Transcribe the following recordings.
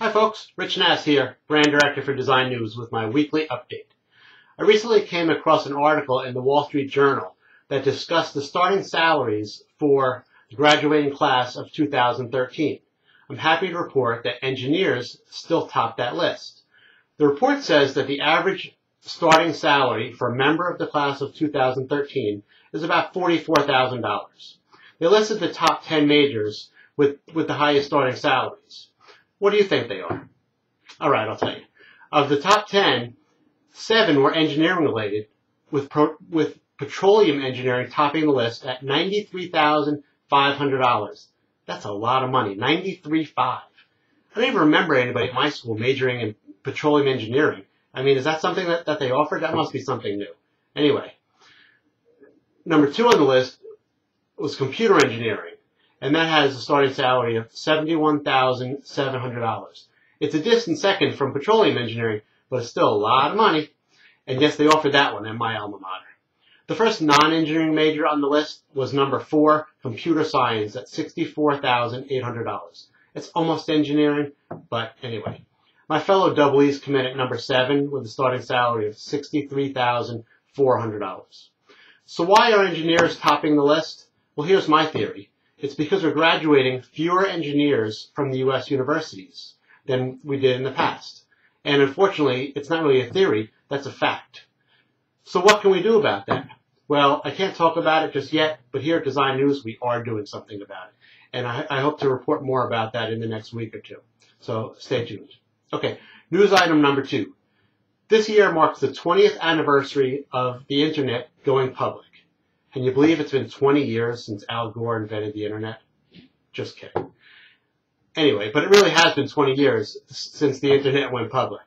Hi folks, Rich Nass here, Brand Director for Design News with my weekly update. I recently came across an article in the Wall Street Journal that discussed the starting salaries for the graduating class of 2013. I'm happy to report that engineers still top that list. The report says that the average starting salary for a member of the class of 2013 is about $44,000. They listed the top 10 majors with the highest starting salaries. What do you think they are? All right, I'll tell you. Of the top 10, 7 were engineering related, with petroleum engineering topping the list at $93,500. That's a lot of money, $93,500. I don't even remember anybody at my school majoring in petroleum engineering. I mean, is that something that they offered? That must be something new. Anyway, number 2 on the list was computer engineering, and that has a starting salary of $71,700. It's a distant second from petroleum engineering, but it's still a lot of money. And yes, they offered that one at my alma mater. The first non-engineering major on the list was number 4, computer science, at $64,800. It's almost engineering, but anyway. My fellow double E's come in at number 7 with a starting salary of $63,400. So why are engineers topping the list? Well, here's my theory. It's because we're graduating fewer engineers from the U.S. universities than we did in the past. And unfortunately, it's not really a theory, that's a fact. So what can we do about that? Well, I can't talk about it just yet, but here at Design News, we are doing something about it. And I hope to report more about that in the next week or two. So stay tuned. Okay, news item number 2. This year marks the 20th anniversary of the internet going public. Can you believe it's been 20 years since Al Gore invented the internet? Just kidding. Anyway, but it really has been 20 years since the internet went public.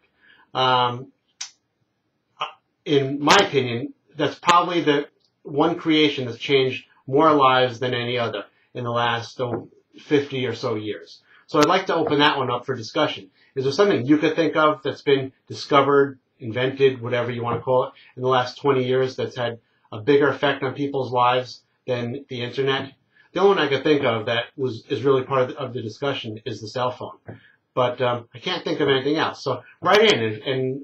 In my opinion, that's probably the one creation that's changed more lives than any other in the last 50 or so years. So I'd like to open that one up for discussion. Is there something you could think of that's been discovered, invented, whatever you want to call it, in the last 20 years that's had a bigger effect on people's lives than the internet? The only one I could think of that is really part of the discussion is the cell phone. But I can't think of anything else. So write in and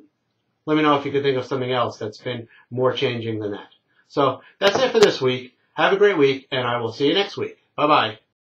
let me know if you could think of something else that's been more changing than that. So that's it for this week. Have a great week, and I will see you next week. Bye-bye.